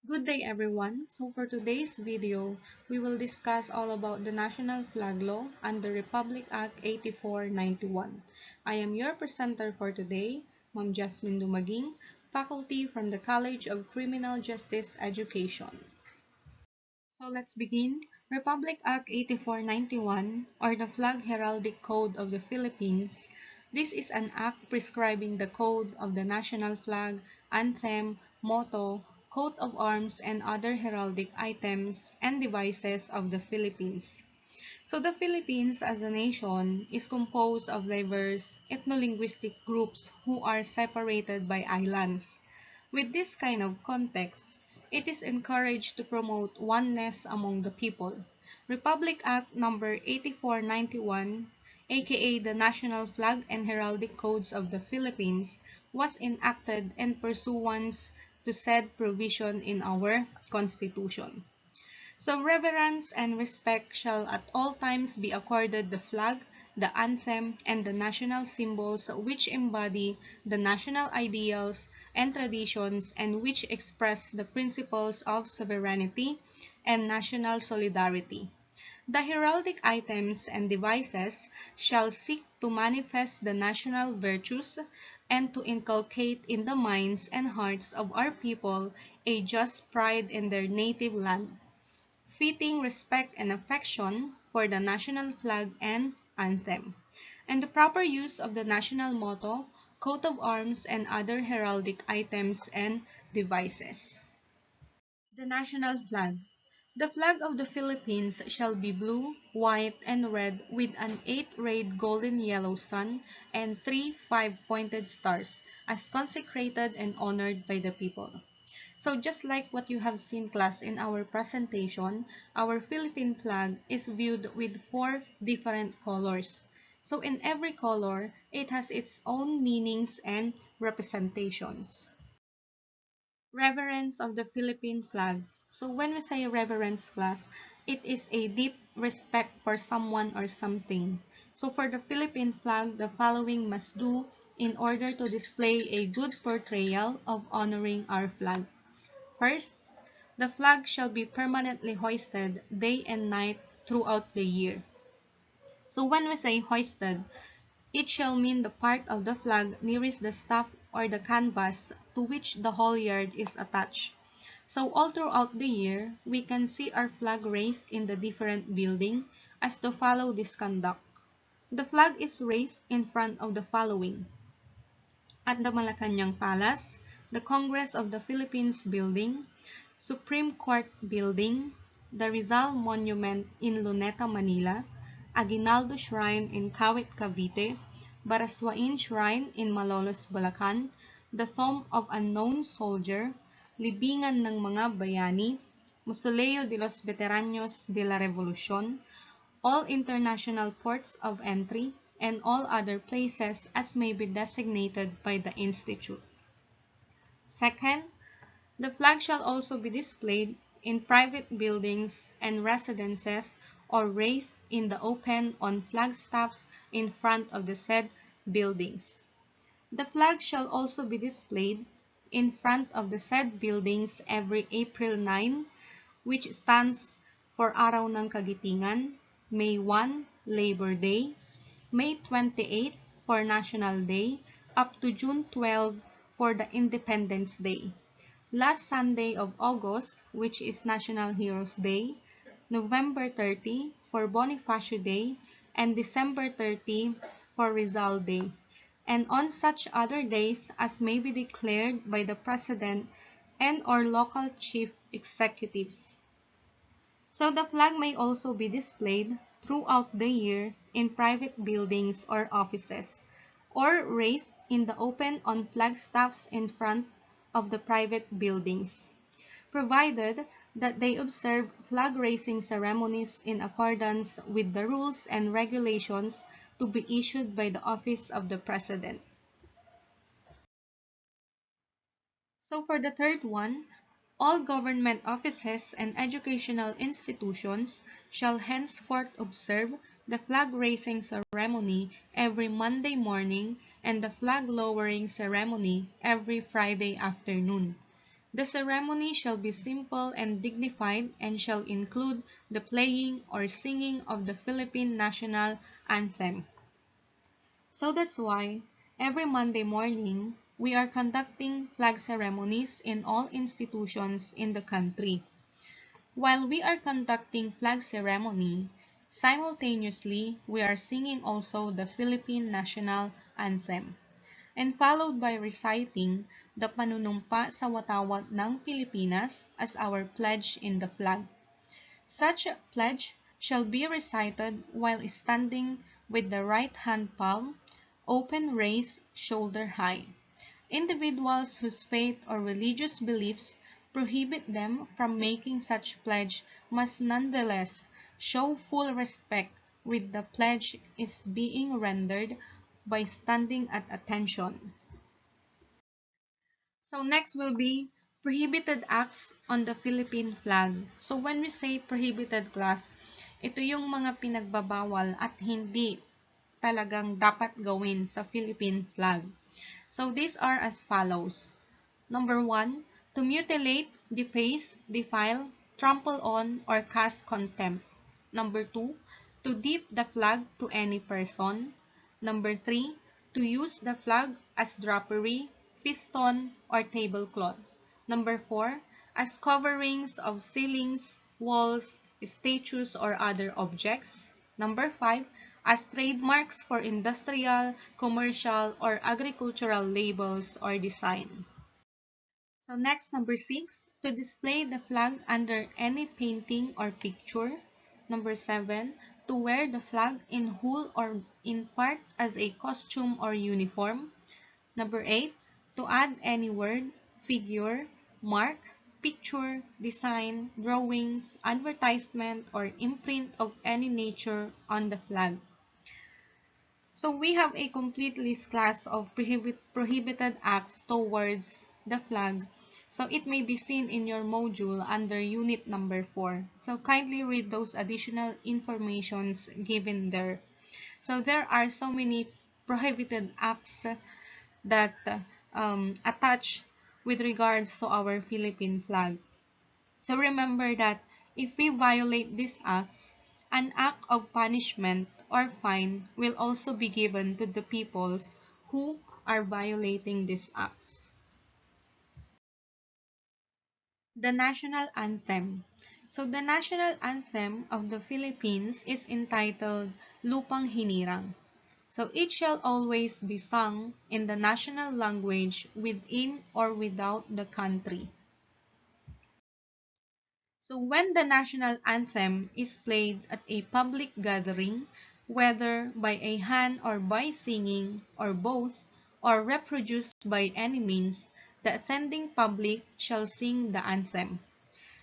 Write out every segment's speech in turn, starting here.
Good day everyone. So for today's video, we will discuss all about the National Flag Law and the Republic Act 8491. I am your presenter for today, Ma'am Jasmine Dumaging, faculty from the College of Criminal Justice Education. So let's begin. Republic Act 8491 or the Flag Heraldic Code of the Philippines. This is an act prescribing the code of the national flag, anthem, motto, coat of arms, and other heraldic items and devices of the Philippines. So the Philippines as a nation is composed of diverse ethno-linguistic groups who are separated by islands. With this kind of context, it is encouraged to promote oneness among the people. Republic Act No. 8491, aka the National Flag and Heraldic Codes of the Philippines, was enacted in pursuance to said provision in our Constitution. So reverence and respect shall at all times be accorded the flag, the anthem, and the national symbols which embody the national ideals and traditions and which express the principles of sovereignty and national solidarity. The heraldic items and devices shall seek to manifest the national virtues and to inculcate in the minds and hearts of our people a just pride in their native land, fitting respect and affection for the national flag and anthem, and the proper use of the national motto, coat of arms, and other heraldic items and devices. The national flag. The flag of the Philippines shall be blue, white, and red with an 8-rayed golden yellow sun and 3 5-pointed stars as consecrated and honored by the people. So just like what you have seen class in our presentation, our Philippine flag is viewed with 4 different colors. So in every color, it has its own meanings and representations. Reverence of the Philippine flag. So when we say reverence class, it is a deep respect for someone or something. So for the Philippine flag, the following must do in order to display a good portrayal of honoring our flag. First, the flag shall be permanently hoisted day and night throughout the year. So when we say hoisted, it shall mean the part of the flag nearest the staff or the canvas to which the halyard is attached. So all throughout the year, we can see our flag raised in the different building as to follow this conduct. The flag is raised in front of the following: at the Malacanang Palace, the Congress of the Philippines Building, Supreme Court Building, the Rizal Monument in Luneta, Manila, Aguinaldo Shrine in Kawit, Cavite, Baraswain Shrine in Malolos, Bulacan, the Tomb of Unknown Soldier, Libingan ng mga Bayani, Mausoleo de los Veteranos de la Revolucion, all international ports of entry, and all other places as may be designated by the Institute. Second, the flag shall also be displayed in private buildings and residences or raised in the open on flagstaffs in front of the said buildings. The flag shall also be displayed in front of the said buildings every April 9, which stands for Araw ng Kagitingan, May 1, Labor Day, May 28 for National Day, up to June 12 for the Independence Day, last Sunday of August, which is National Heroes Day, November 30 for Bonifacio Day, and December 30 for Rizal Day, and on such other days as may be declared by the President and or local chief executives. So the flag may also be displayed throughout the year in private buildings or offices, or raised in the open on flagstaffs in front of the private buildings, provided that they observe flag-raising ceremonies in accordance with the rules and regulations to be issued by the Office of the President. So for the third one, all government offices and educational institutions shall henceforth observe the flag-raising ceremony every Monday morning and the flag-lowering ceremony every Friday afternoon. The ceremony shall be simple and dignified and shall include the playing or singing of the Philippine national anthem. So that's why every Monday morning, we are conducting flag ceremonies in all institutions in the country. While we are conducting flag ceremony, simultaneously, we are singing also the Philippine national anthem, and followed by reciting the panunumpa sa watawat ng Pilipinas as our pledge in the flag. Such a pledge shall be recited while standing with the right hand palm open raised shoulder high. Individuals whose faith or religious beliefs prohibit them from making such pledge must nonetheless show full respect with the pledge is being rendered by standing at attention. So next will be prohibited acts on the Philippine flag. So when we say prohibited class, ito yung mga pinagbabawal at hindi talagang dapat gawin sa Philippine flag. So these are as follows. Number 1, to mutilate, deface, defile, trample on, or cast contempt. Number 2, to dip the flag to any person. Number 3, to use the flag as drapery, feston, or tablecloth. Number 4, as coverings of ceilings, walls, statues, or other objects. Number 5, as trademarks for industrial, commercial, or agricultural labels or design. So next, number 6, to display the flag under any painting or picture. Number 7, to wear the flag in whole or in part as a costume or uniform. Number 8, to add any word, figure, mark, picture, design, drawings, advertisement, or imprint of any nature on the flag. So we have a complete list class of prohibited acts towards the flag. So it may be seen in your module under unit number 4. So kindly read those additional informations given there. So there are so many prohibited acts that attach with regards to our Philippine flag. So remember that if we violate these acts, an act of punishment or fine will also be given to the peoples who are violating these acts. The National Anthem. So the National Anthem of the Philippines is entitled Lupang Hinirang. So it shall always be sung in the national language within or without the country. So when the national anthem is played at a public gathering, whether by a hand or by singing, or both, or reproduced by any means, the attending public shall sing the anthem.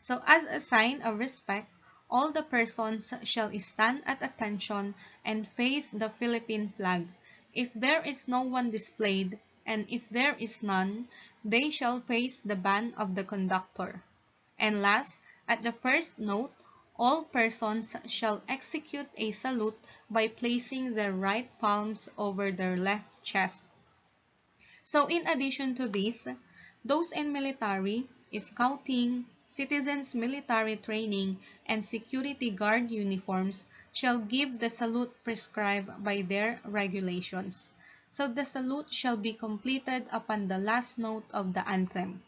So as a sign of respect, all the persons shall stand at attention and face the Philippine flag. If there is no one displayed, and if there is none, they shall face the band of the conductor. And last, at the first note, all persons shall execute a salute by placing their right palms over their left chest. So in addition to this, those in military, scouting, citizens military training, and security guard uniforms shall give the salute prescribed by their regulations. So the salute shall be completed upon the last note of the anthem.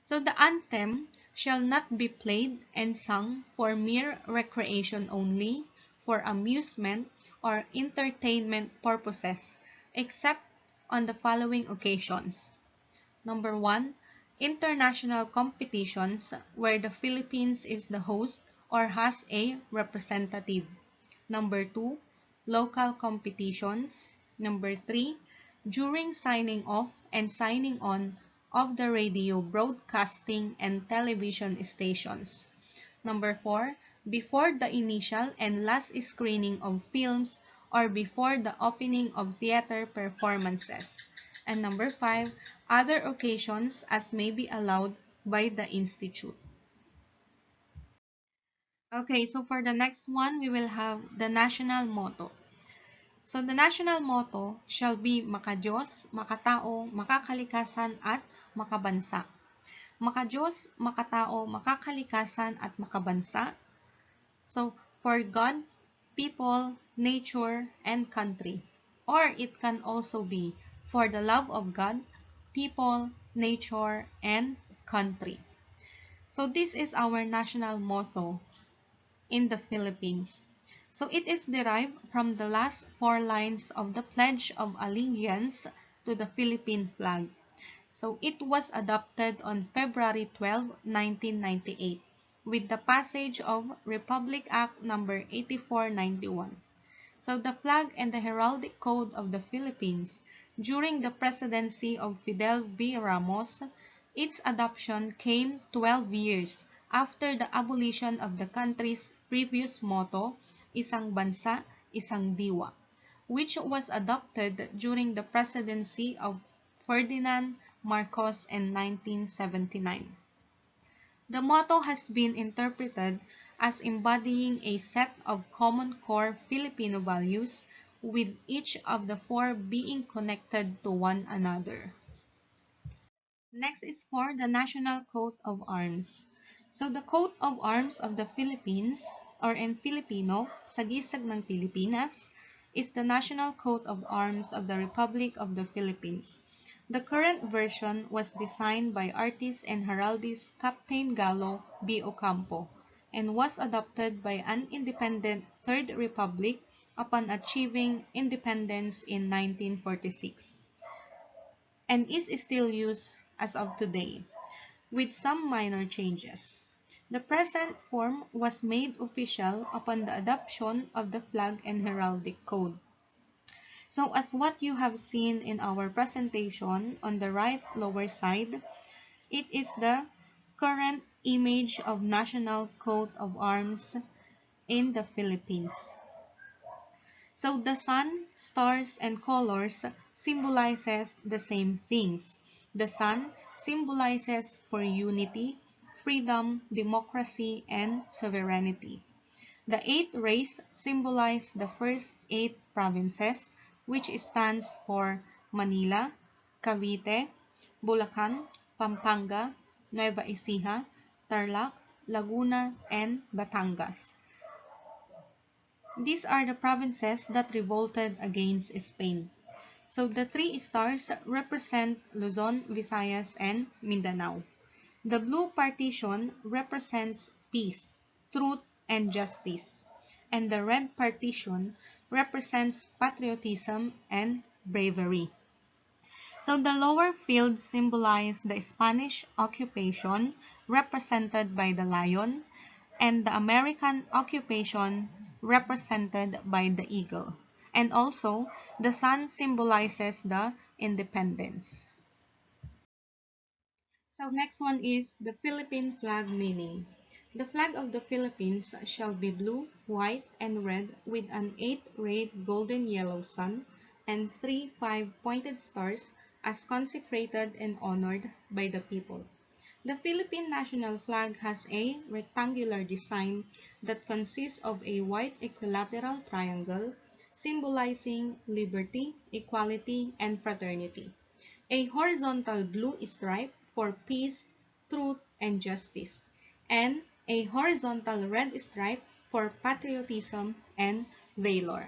So the anthem shall not be played and sung for mere recreation only, for amusement or entertainment purposes, except on the following occasions. Number 1, international competitions where the Philippines is the host or has a representative. Number 2, local competitions. Number 3, during signing off and signing on of the radio broadcasting and television stations. Number 4, before the initial and last screening of films or before the opening of theater performances. And number 5, other occasions as may be allowed by the Institute. Okay, so for the next one, we will have the national motto. So the national motto shall be Makadiyos, Makatao, Makakalikasan, at Makabansa. Makadiyos, makatao, makakalikasan, at makabansa. So, for God, people, nature, and country. Or it can also be for the love of God, people, nature, and country. So this is our national motto in the Philippines. So it is derived from the last four lines of the Pledge of Allegiance to the Philippine flag. So it was adopted on February 12, 1998 with the passage of Republic Act No. 8491. So the flag and the heraldic code of the Philippines during the presidency of Fidel V. Ramos, its adoption came 12 years after the abolition of the country's previous motto, Isang Bansa, Isang Diwa, which was adopted during the presidency of Ferdinand Marcos in 1979. The motto has been interpreted as embodying a set of common core Filipino values, with each of the four being connected to one another. Next is for the National Coat of Arms. So the coat of arms of the Philippines, or in Filipino, Sagisag ng Pilipinas, is the national coat of arms of the Republic of the Philippines. The current version was designed by artist and heraldist Captain Gallo B. Ocampo and was adopted by an independent Third Republic upon achieving independence in 1946 and is still used as of today, with some minor changes. The present form was made official upon the adoption of the Flag and Heraldic Code. So as what you have seen in our presentation on the right lower side, it is the current image of national coat of arms in the Philippines. So the sun, stars, and colors symbolizes the same things. The sun symbolizes for unity, freedom, democracy, and sovereignty. The eight rays symbolize the first eight provinces, which stands for Manila, Cavite, Bulacan, Pampanga, Nueva Ecija, Tarlac, Laguna, and Batangas. These are the provinces that revolted against Spain. So the three stars represent Luzon, Visayas, and Mindanao. The blue partition represents peace, truth, and justice. And the red partition represents patriotism and bravery. So the lower field symbolize the Spanish occupation represented by the lion and the American occupation represented by the eagle. And also, the sun symbolizes the independence. So next one is the Philippine flag meaning. The flag of the Philippines shall be blue, white, and red with an 8-rayed golden yellow sun and 3 5-pointed stars as consecrated and honored by the people. The Philippine national flag has a rectangular design that consists of a white equilateral triangle symbolizing liberty, equality, and fraternity, a horizontal blue stripe for peace, truth, and justice, and a horizontal red stripe for patriotism and valor.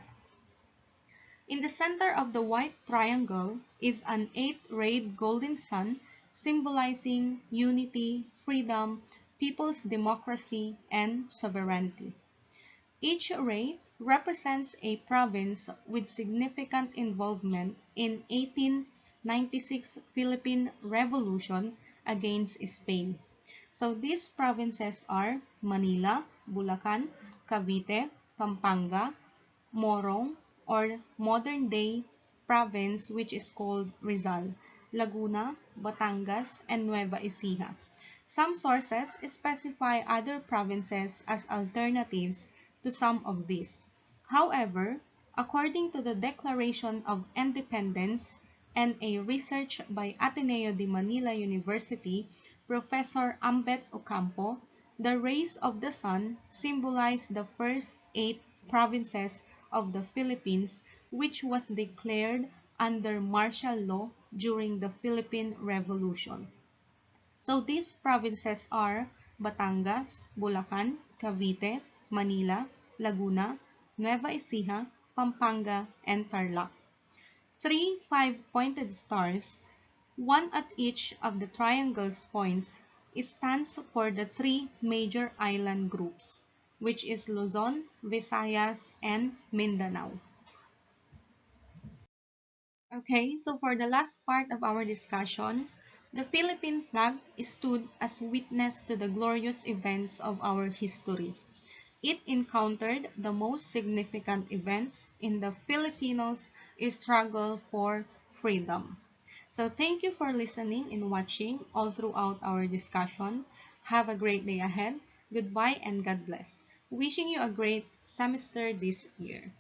In the center of the white triangle is an 8-rayed golden sun symbolizing unity, freedom, people's democracy, and sovereignty. Each ray represents a province with significant involvement in 1896 Philippine Revolution against Spain. So these provinces are Manila, Bulacan, Cavite, Pampanga, Morong, or modern-day province which is called Rizal, Laguna, Batangas, and Nueva Ecija. Some sources specify other provinces as alternatives to some of these. However, according to the Declaration of Independence and a research by Ateneo de Manila University, Professor Ambet Ocampo, the rays of the sun symbolize the first 8 provinces of the Philippines, which was declared under martial law during the Philippine Revolution. So these provinces are Batangas, Bulacan, Cavite, Manila, Laguna, Nueva Ecija, Pampanga, and Tarlac. Three five-pointed stars, one at each of the triangle's points, stands for the three major island groups, which is Luzon, Visayas, and Mindanao. Okay, so for the last part of our discussion, the Philippine flag stood as witness to the glorious events of our history. It encountered the most significant events in the Filipinos' struggle for freedom. So thank you for listening and watching all throughout our discussion. Have a great day ahead. Goodbye and God bless. Wishing you a great semester this year.